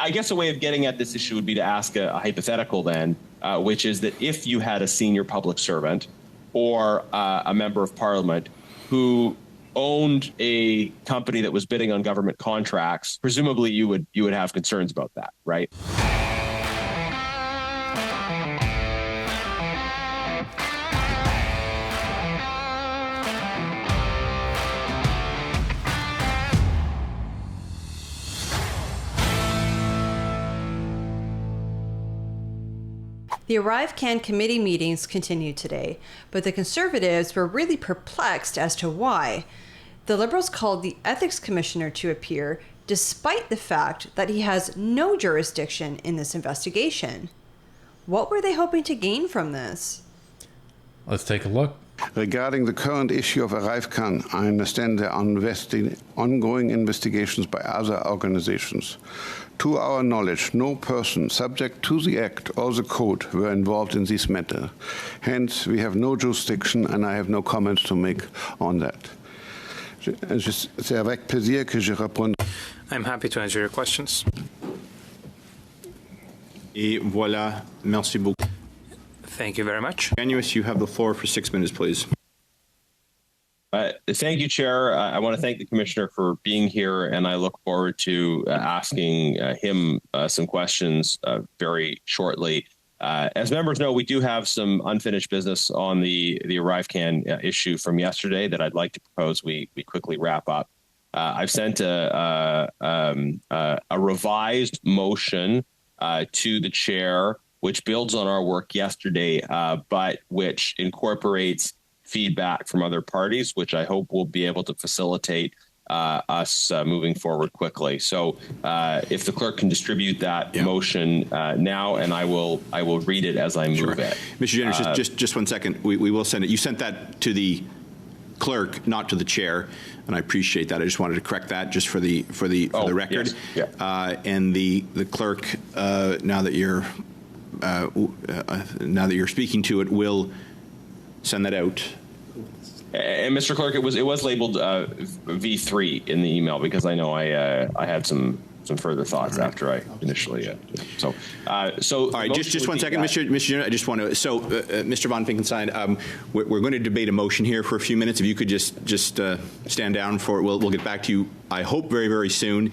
I guess a way of getting at this issue would be to ask a hypothetical then, which is that if you had a senior public servant or a member of parliament who owned a company that was bidding on government contracts, presumably you would have concerns about that, right? The ArriveCan committee meetings continued today, but the Conservatives were really perplexed as to why. The Liberals called the Ethics Commissioner to appear, despite the fact that he has no jurisdiction in this investigation. What were they hoping to gain from this? Let's take a look. Regarding the current issue of ArriveCan, I understand there are ongoing investigations by other organizations. To our knowledge, no person subject to the Act or the Code were involved in this matter. Hence, we have no jurisdiction and I have no comments to make on that. I'm happy to answer your questions. Et voilà, merci beaucoup. Thank you very much. Janusz, you have the floor for 6 minutes, please. Thank you, Chair. I want to thank the Commissioner for being here, and I look forward to asking him some questions very shortly. As members know, we do have some unfinished business on the ArriveCan issue from yesterday that I'd like to propose we quickly wrap up. I've sent a revised motion to the Chair, which builds on our work yesterday, but which incorporates feedback from other parties, which I hope will be able to facilitate us moving forward quickly. So if the clerk can distribute that motion now, and I will read it as I move it. Mr. Janusz, just 1 second. We will send it. You sent that to the clerk, not to the chair, and I appreciate that. I just wanted to correct that just for the record. Yes. Yeah. And the clerk, now that you're speaking to it, will send that out. And Mr. Clerk, it was labeled V3 in the email because I know I had some further thoughts after I initially. So all right, just 1 second, Mr. I just want to. So, Mr. Von Finkenstein, we're going to debate a motion here for a few minutes. If you could just stand down for it, we'll get back to you. I hope very, very soon.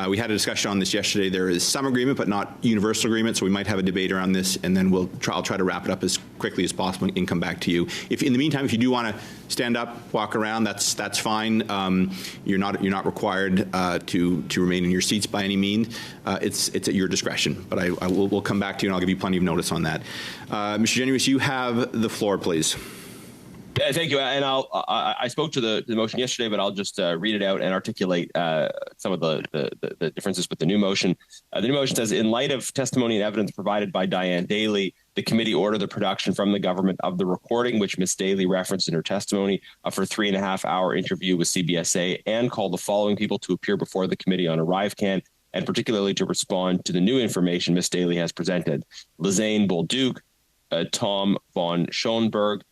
We had a discussion on this yesterday. There is some agreement, but not universal agreement. So we might have a debate around this, and then I'll try to wrap it up as quickly as possible and come back to you. If in the meantime, if you do want to stand up, walk around, that's fine. You're not required to remain in your seats by any means. It's at your discretion. But we'll come back to you, and I'll give you plenty of notice on that. Mr. Janusz, you have the floor, please. Thank you. And I spoke to the motion yesterday, but I'll just read it out and articulate some of the differences with the new motion. The new motion says, in light of testimony and evidence provided by Diane Daly, the committee ordered the production from the government of the recording, which Ms. Daly referenced in her testimony, of her 3.5-hour interview with CBSA, and called the following people to appear before the committee on ArriveCan, and particularly to respond to the new information Ms. Daly has presented. Lisanne Bolduc, Tom von Schoenberg,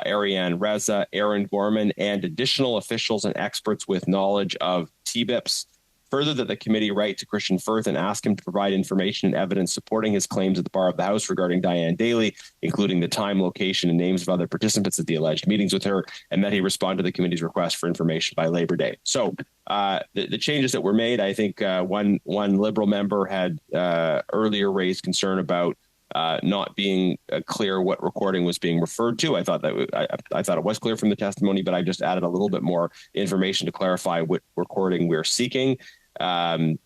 Ariane Reza, Aaron Gorman, and additional officials and experts with knowledge of TBIPs. Further, that the committee write to Christian Firth and ask him to provide information and evidence supporting his claims at the bar of the House regarding Diane Daly, including the time, location, and names of other participants at the alleged meetings with her, and that he respond to the committee's request for information by Labor Day. So the changes that were made, I think one Liberal member had earlier raised concern about not being clear what recording was being referred to. I thought I thought it was clear from the testimony, but I just added a little bit more information to clarify what recording we're seeking. Mr.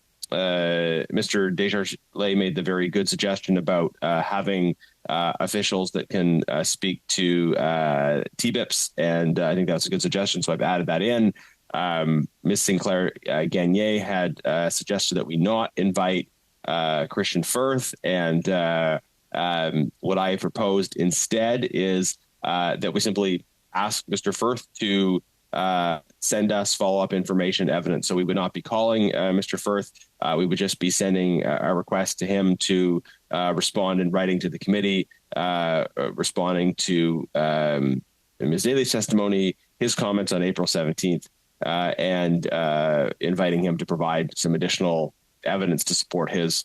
Desjardins made the very good suggestion about having officials that can speak to TBIPs, and I think that's a good suggestion, so I've added that in. Ms. Sinclair Gagné had suggested that we not invite Christian Firth, and what I proposed instead is that we simply ask Mr. Firth to send us follow-up information evidence. So we would not be calling Mr. Firth. We would just be sending a request to him to respond in writing to the committee, responding to Ms. Daly's testimony, his comments on April 17th, and inviting him to provide some additional evidence to support his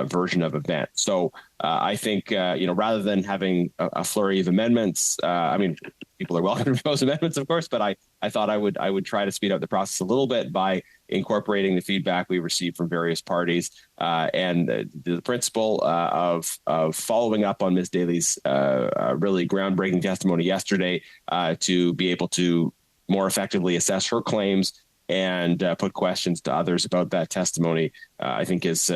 version of events. So I think, rather than having a flurry of amendments, people are welcome to propose amendments, of course, but I thought I would try to speed up the process a little bit by incorporating the feedback we received from various parties and the principle of following up on Ms. Daly's really groundbreaking testimony yesterday to be able to more effectively assess her claims and put questions to others about that testimony, I think is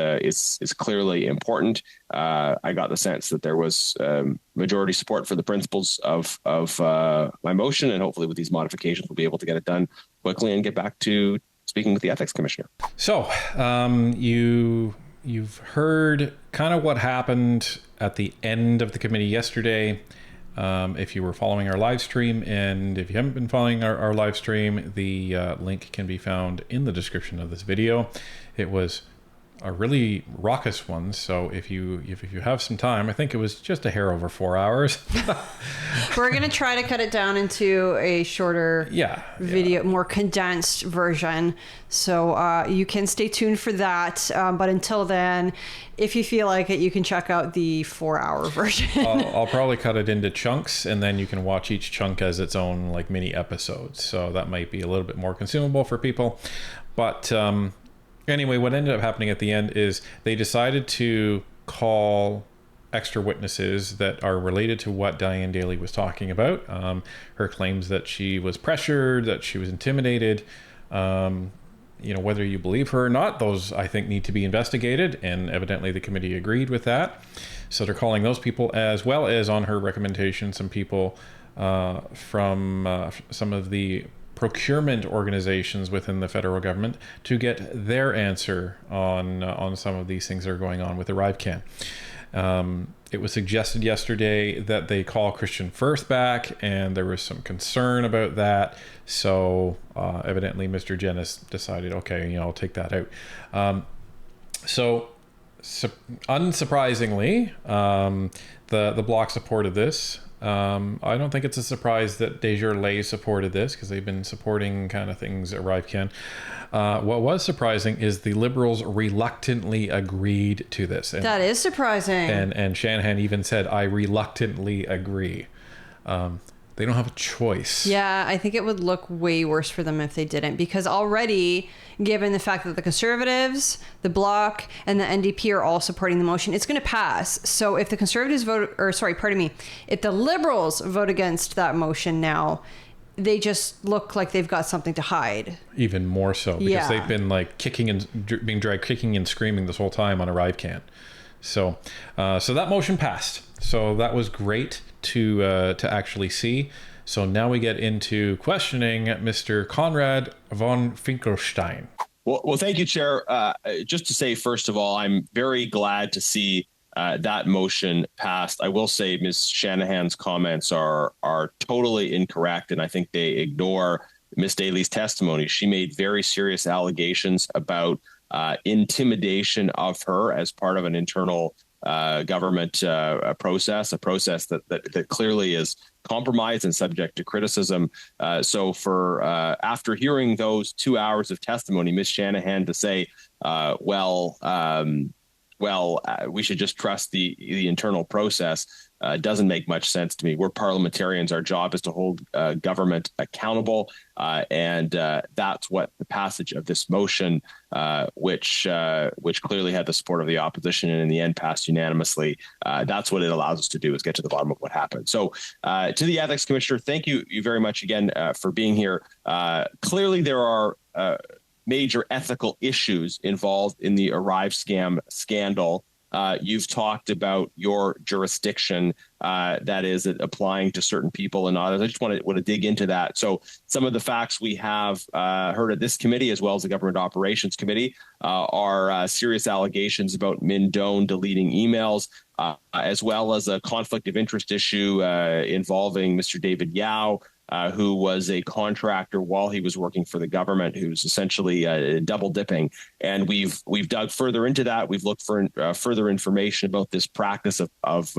clearly important. I got the sense that there was majority support for the principles of my motion, and hopefully with these modifications, we'll be able to get it done quickly and get back to speaking with the ethics commissioner. So you've heard kind of what happened at the end of the committee yesterday. If you were following our live stream, and if you haven't been following our live stream, the link can be found in the description of this video. It was a really raucous one, so if you have some time, I think it was just a hair over 4 hours. We're going to try to cut it down into a shorter video, more condensed version. So you can stay tuned for that. But until then, if you feel like it, you can check out the 4-hour version. I'll probably cut it into chunks, and then you can watch each chunk as its own like mini episode. So that might be a little bit more consumable for people. But anyway, what ended up happening at the end is they decided to call extra witnesses that are related to what Diane Daly was talking about. Her claims that she was pressured, that she was intimidated. Whether you believe her or not, those I think need to be investigated, and evidently the committee agreed with that. So they're calling those people, as well as on her recommendation, some people from some of the procurement organizations within the federal government to get their answer on some of these things that are going on with ArriveCan. It was suggested yesterday that they call Christian Firth back, and there was some concern about that. So evidently Mr. Jennis decided, okay, I'll take that out. So unsurprisingly, the Bloc supported this. I don't think it's a surprise that Desjardins supported this, because they've been supporting kind of things at ArriveCan. What was surprising is the Liberals reluctantly agreed to this. And, that is surprising. And Shanahan even said, I reluctantly agree. They don't have a choice. Yeah, I think it would look way worse for them if they didn't, because already, given the fact that the Conservatives, the Bloc, and the NDP are all supporting the motion, it's going to pass. So if the Conservatives if the Liberals vote against that motion now, they just look like they've got something to hide. Even more so, because they've been like being dragged kicking and screaming this whole time on ArriveCan. So that motion passed. So that was great to actually see. So now we get into questioning Mr. Conrad von Finkelstein. Well, thank you, Chair. Just to say, first of all, I'm very glad to see that motion passed. I will say Ms. Shanahan's comments are totally incorrect, and I think they ignore Ms. Daly's testimony. She made very serious allegations about intimidation of her as part of an internal government process, a process that clearly is compromised and subject to criticism. So for after hearing those 2 hours of testimony, Ms. Shanahan to say, we should just trust the internal process doesn't make much sense to me. We're parliamentarians. Our job is to hold government accountable. And that's what the passage of this motion, which clearly had the support of the opposition and in the end passed unanimously, that's what it allows us to do, is get to the bottom of what happened. So to the ethics commissioner, thank you very much again for being here. Clearly, there are major ethical issues involved in the ArriveCan scandal. You've talked about your jurisdiction, that is applying to certain people and others. I just want to dig into that. So some of the facts we have heard at this committee, as well as the Government Operations Committee, are serious allegations about Min Doan deleting emails, as well as a conflict of interest issue involving Mr. David Yao, who was a contractor while he was working for the government, who's essentially double dipping. And we've dug further into that. We've looked for further information about this practice of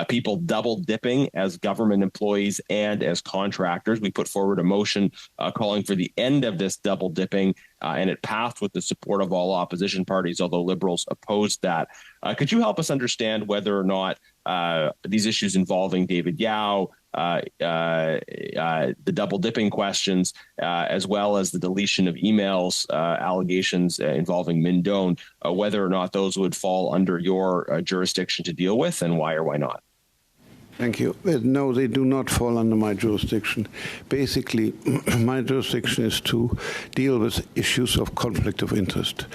people double dipping as government employees and as contractors. We put forward a motion calling for the end of this double dipping, and it passed with the support of all opposition parties, although Liberals opposed that. Could you help us understand whether or not these issues involving David Yao, the double dipping questions, as well as the deletion of emails, allegations involving Mindone, whether or not those would fall under your jurisdiction to deal with, and why or why not? Thank you. No, they do not fall under my jurisdiction. Basically, my jurisdiction is to deal with issues of conflict of interest.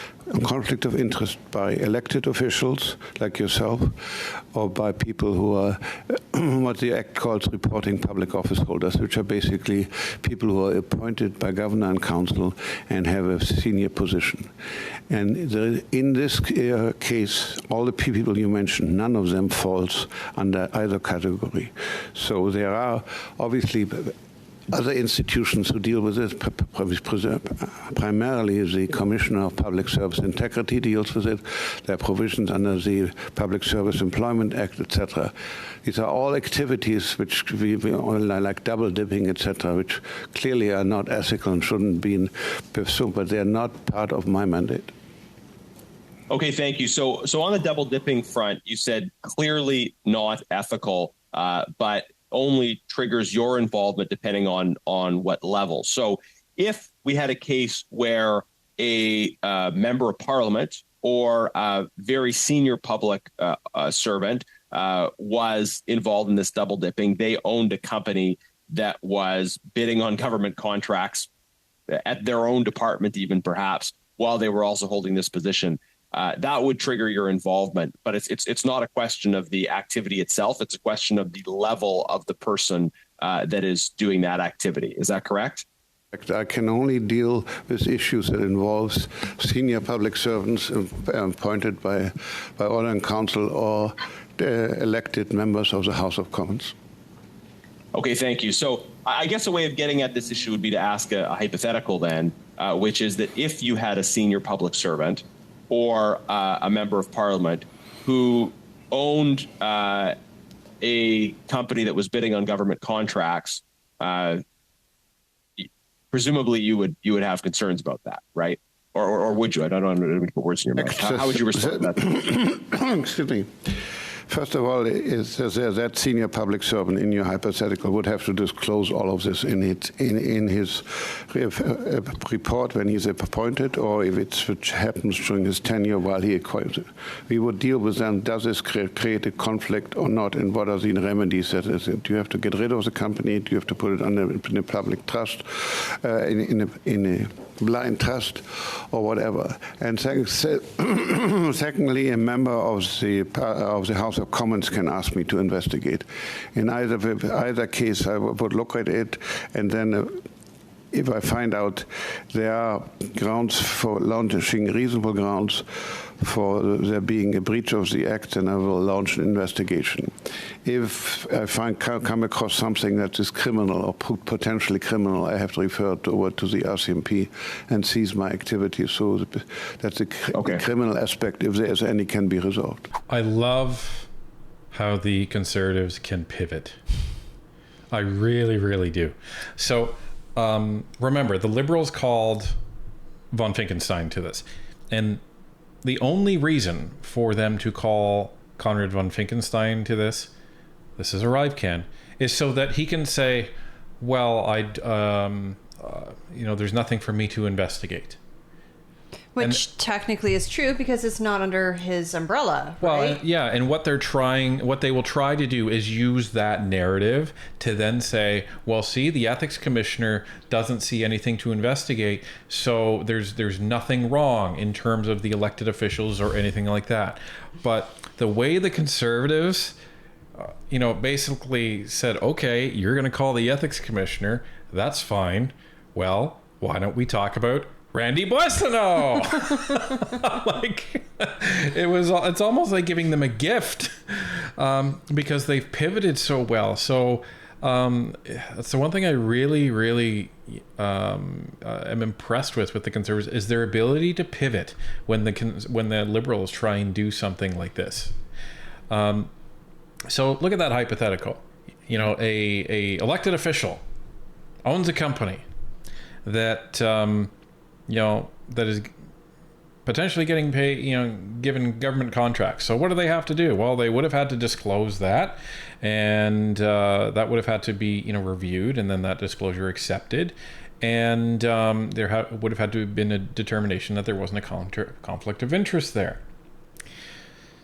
Conflict of interest by elected officials like yourself, or by people who are what the Act calls reporting public office holders, which are basically people who are appointed by governor and council and have a senior position. And in this case, all the people you mentioned, none of them falls under either category. So there are obviously other institutions who deal with it. Primarily the Commissioner of Public Service Integrity deals with it. There are provisions under the Public Service Employment Act, etc. These are all activities which we like double dipping, etc., which clearly are not ethical and shouldn't be pursued, but they are not part of my mandate. Okay, thank you. So on the double dipping front, you said clearly not ethical, but only triggers your involvement depending on what level. So if we had a case where a member of parliament or a very senior public servant was involved in this double dipping, they owned a company that was bidding on government contracts at their own department, even perhaps, while they were also holding this position, that would trigger your involvement. But it's not a question of the activity itself. It's a question of the level of the person that is doing that activity. Is that correct? I can only deal with issues that involves senior public servants appointed by order and council or elected members of the House of Commons. Okay, thank you. So I guess a way of getting at this issue would be to ask a hypothetical then, which is that if you had a senior public servant or a member of parliament who owned a company that was bidding on government contracts, presumably you would have concerns about that, right? Or would you? I don't know how to put words in your mouth. How would you respond to that? Excuse me. First of all, that senior public servant in your hypothetical would have to disclose all of this in his report when he's appointed, or if it happens during his tenure while he acquires it. We would deal with them. Does this create a conflict or not, and what are the remedies? That is, do you have to get rid of the company? Do you have to put it in a public trust, in a blind trust, or whatever? And secondly, a member of the House of Commons can ask me to investigate. In either case, I would look at it, and then if I find out there are grounds for launching, reasonable grounds for there being a breach of the Act, then I will launch an investigation. If I come across something that is criminal or potentially criminal, I have to refer it over to the RCMP and seize my activity so that the criminal aspect, if there is any, can be resolved. I love how the Conservatives can pivot. I really, really do. So remember, the Liberals called von Finkenstein to this. And the only reason for them to call Conrad von Finkenstein to this is ArriveCan, is so that he can say, well, there's nothing for me to investigate. Which technically is true because it's not under his umbrella, right? Well, yeah, and what they will try to do is use that narrative to then say, well, see, the ethics commissioner doesn't see anything to investigate, so there's nothing wrong in terms of the elected officials or anything like that. But the way the Conservatives, basically said, okay, you're going to call the ethics commissioner, that's fine. Well, why don't we talk about Randy Boissonneau? It's almost like giving them a gift because they've pivoted so well. So So one thing I really am impressed with the Conservatives is their ability to pivot when the Liberals try and do something like this. So look at that hypothetical. A elected official owns a company that that is potentially getting paid, given government contracts. So what do they have to do? Well, they would have had to disclose that, and that would have had to be, reviewed, and then that disclosure accepted, and there would have had to have been a determination that there wasn't a conflict of interest there.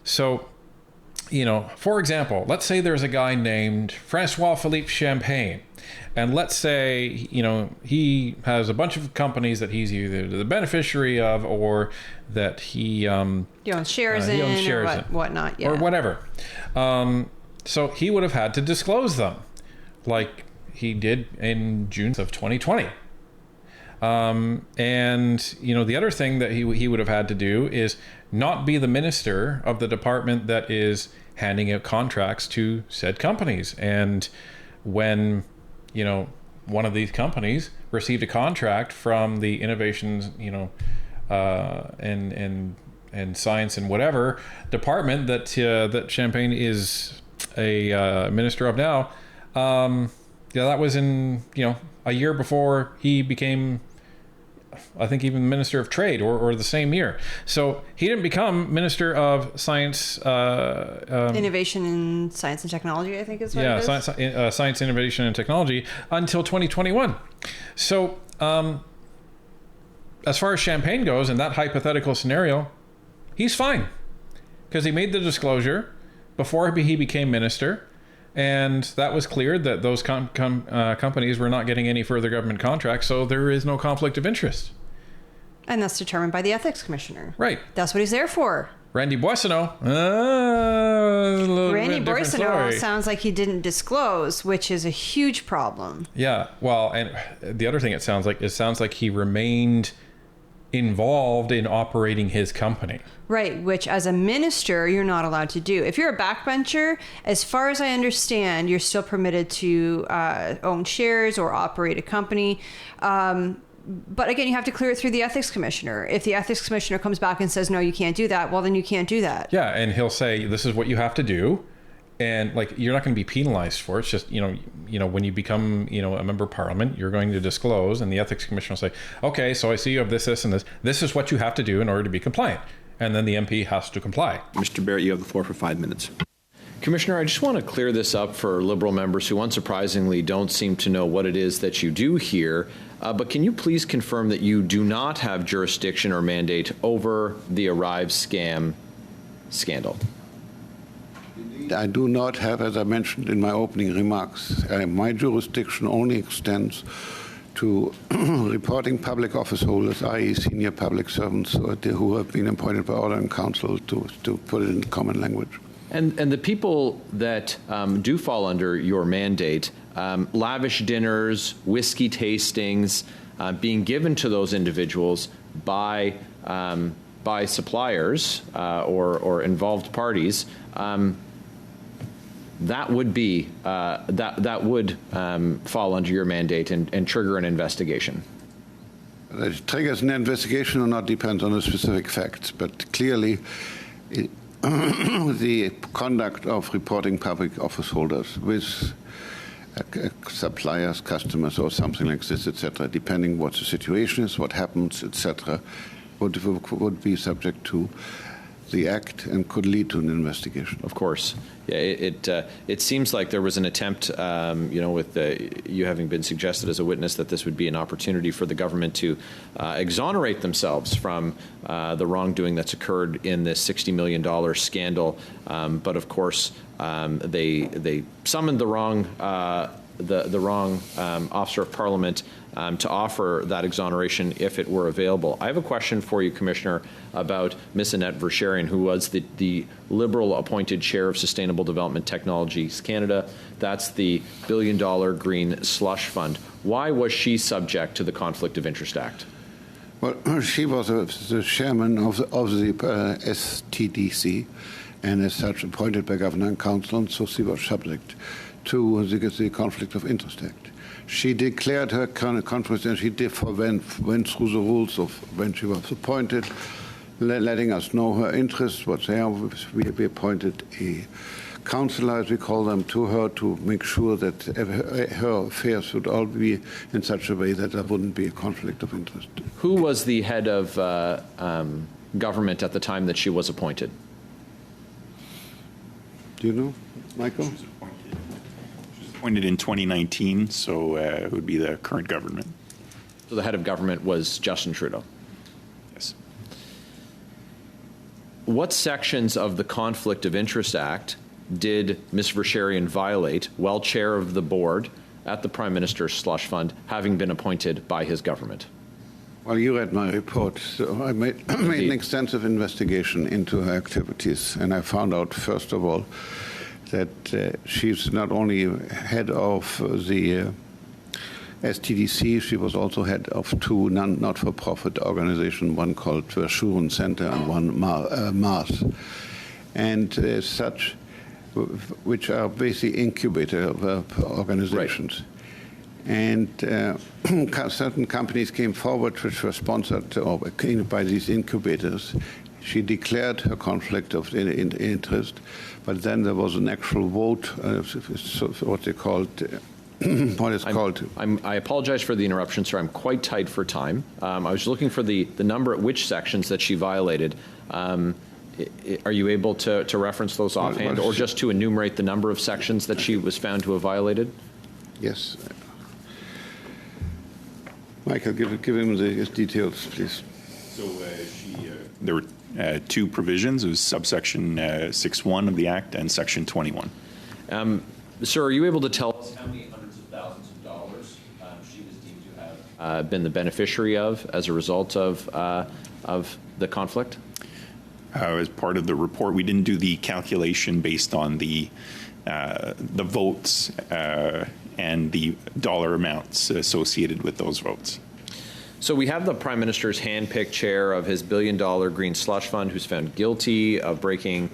So, for example, let's say there's a guy named François-Philippe Champagne, and let's say, he has a bunch of companies that he's either the beneficiary of or that he owns shares in or whatnot, yeah. Or whatever. So he would have had to disclose them, like he did in June of 2020. And the other thing that he would have had to do is not be the minister of the department that is handing out contracts to said companies. And when one of these companies received a contract from the innovations, and science and whatever department that Champagne is a minister of now, that was in a year before he became, I think, even Minister of Trade, or the same year. So he didn't become Minister of Science, Innovation in Science and Technology, I think is what it is. Science, Innovation and Technology until 2021. So as far as Champagne goes, in that hypothetical scenario, he's fine because he made the disclosure before he became minister. And that was cleared that those companies were not getting any further government contracts, so there is no conflict of interest. And that's determined by the ethics commissioner. Right. That's what he's there for. Randy Boissonneau. Randy Boissonneau sounds like he didn't disclose, which is a huge problem. Yeah. Well, and the other thing it sounds like he remained involved in operating his company. Right, which as a minister, you're not allowed to do. If you're a backbencher, as far as I understand, you're still permitted to own shares or operate a company. But again, you have to clear it through the ethics commissioner. If the ethics commissioner comes back and says, no, you can't do that, well, then you can't do that. Yeah, and he'll say, this is what you have to do. And you're not going to be penalized for it. It's just, when you become, a member of parliament, you're going to disclose, and the ethics commissioner will say, okay, so I see you have this, and this. This is what you have to do in order to be compliant. And then the MP has to comply. Mr. Barrett, you have the floor for 5 minutes. Commissioner, I just want to clear this up for Liberal members who unsurprisingly don't seem to know what it is that you do here. But can you please confirm that you do not have jurisdiction or mandate over the ArriveCan scandal? I do not have, as I mentioned in my opening remarks, my jurisdiction only extends to reporting public office holders, i.e. senior public servants who have been appointed by order and council, to put it in common language. And the people that do fall under your mandate, lavish dinners, whiskey tastings, being given to those individuals by suppliers or involved parties, that would be that would fall under your mandate and trigger an investigation. It triggers an investigation or not depends on the specific facts, but clearly the conduct of reporting public office holders with suppliers, customers, or something like this, etc., depending what the situation is, what happens, etc., would be subject to the act and could lead to an investigation. Of course. Yeah, it seems like there was an attempt, with you having been suggested as a witness, that this would be an opportunity for the government to exonerate themselves from the wrongdoing that's occurred in this $60 million scandal. But of course, they summoned the wrong officer of Parliament to offer that exoneration if it were available. I have a question for you, Commissioner, about Ms. Annette Verscherian, who was the Liberal-appointed chair of Sustainable Development Technologies Canada. That's the $1 billion green slush fund. Why was she subject to the Conflict of Interest Act? Well, she was the chairman of the STDC, and as such appointed by Governor and Council, and so she was subject to the Conflict of Interest Act. She declared her conflict, and she went through the rules of when she was appointed, letting us know her interests, what's there. We appointed a counselor, as we call them, to her to make sure that her affairs would all be in such a way that there wouldn't be a conflict of interest. Who was the head of government at the time that she was appointed? Do you know, Michael? She was appointed in 2019, so it would be the current government. So the head of government was Justin Trudeau. Yes. What sections of the Conflict of Interest Act did Ms. Versharian violate while chair of the board at the Prime Minister's slush fund, having been appointed by his government? Well, you read my report. So I made an extensive investigation into her activities, and I found out, first of all, that she's not only head of the STDC, she was also head of two not-for-profit organizations, one called Verschuren Center and one Mars. And such, which are basically incubator organizations. Right. And certain companies came forward which were sponsored by these incubators. She declared her conflict of interest, but then there was an actual vote, what they called, what is called. I apologize for the interruption, sir. I'm quite tight for time. I was looking for the number at which sections that she violated. Are you able to reference those offhand, or just to enumerate the number of sections that she was found to have violated? Yes. Michael, give him the details, please. So there were two provisions. It was subsection 6.1 of the Act and section 21. Sir, are you able to tell us how many hundreds of thousands of dollars she was deemed to have been the beneficiary of as a result of the conflict? As part of the report, we didn't do the calculation based on the votes and the dollar amounts associated with those votes. So we have the Prime Minister's hand-picked chair of his billion-dollar green slush fund who's found guilty of breaking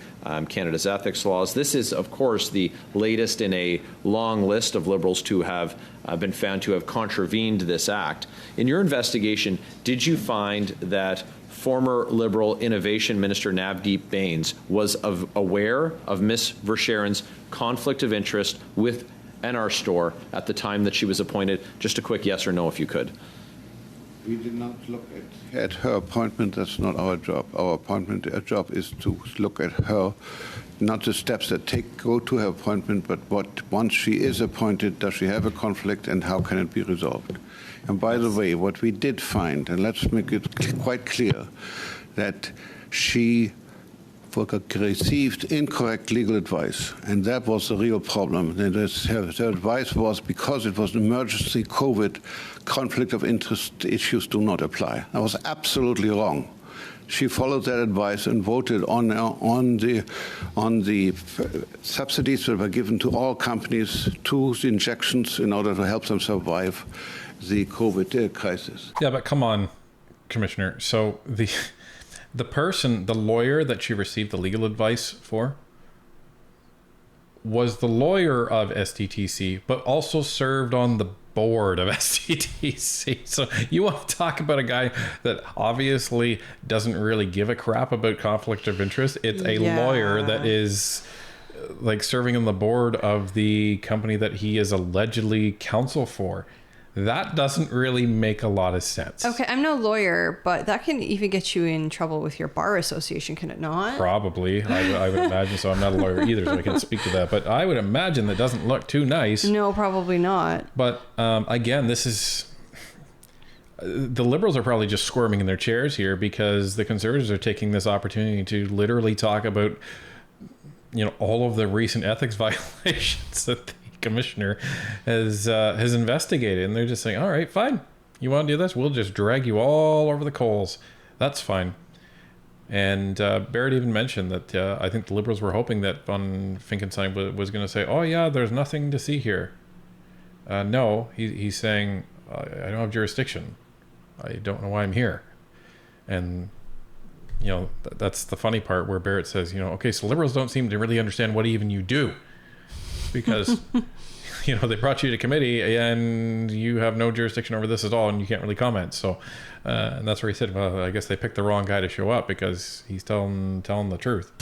Canada's ethics laws. This is, of course, the latest in a long list of Liberals to have been found to have contravened this act. In your investigation, did you find that former Liberal Innovation Minister Navdeep Bains was aware of Ms. Versharian's conflict of interest with NR Store at the time that she was appointed? Just a quick yes or no, if you could. We did not look at her appointment. That's not our job. Our job is to look at her, not the steps that go to her appointment, but once she is appointed, does she have a conflict and how can it be resolved? And by the way, what we did find, and let's make it quite clear, that she received incorrect legal advice, and that was the real problem. And her advice was, because it was an emergency COVID, conflict of interest issues do not apply. That was absolutely wrong. She followed that advice and voted on the subsidies that were given to all companies, to the injections in order to help them survive the COVID crisis. Yeah, but come on, Commissioner. So the lawyer that she received the legal advice for was the lawyer of STTC, but also served on the board of STTC. So you want to talk about a guy that obviously doesn't really give a crap about conflict of interest? It's a lawyer that is like serving on the board of the company that he is allegedly counsel for. That doesn't really make a lot of sense. Okay, I'm no lawyer, but that can even get you in trouble with your bar association, can it not? Probably. I would imagine so. I'm not a lawyer either, so I can't speak to that. But I would imagine that doesn't look too nice. No, probably not. But again, this is... The Liberals are probably just squirming in their chairs here because the Conservatives are taking this opportunity to literally talk about, all of the recent ethics violations that the Commissioner has investigated, and they're just saying, all right, fine, you want to do this, we'll just drag you all over the coals. That's fine. And Barrett even mentioned that I think the Liberals were hoping that Von Finkenstein was going to say, oh yeah, there's nothing to see here. No, he's saying, I don't have jurisdiction, I don't know why I'm here. And that's the funny part, where Barrett says, okay, so Liberals don't seem to really understand what even you do. because you know, they brought you to committee and you have no jurisdiction over this at all, and you can't really comment. So, and that's where he said, well, I guess they picked the wrong guy to show up because he's telling the truth.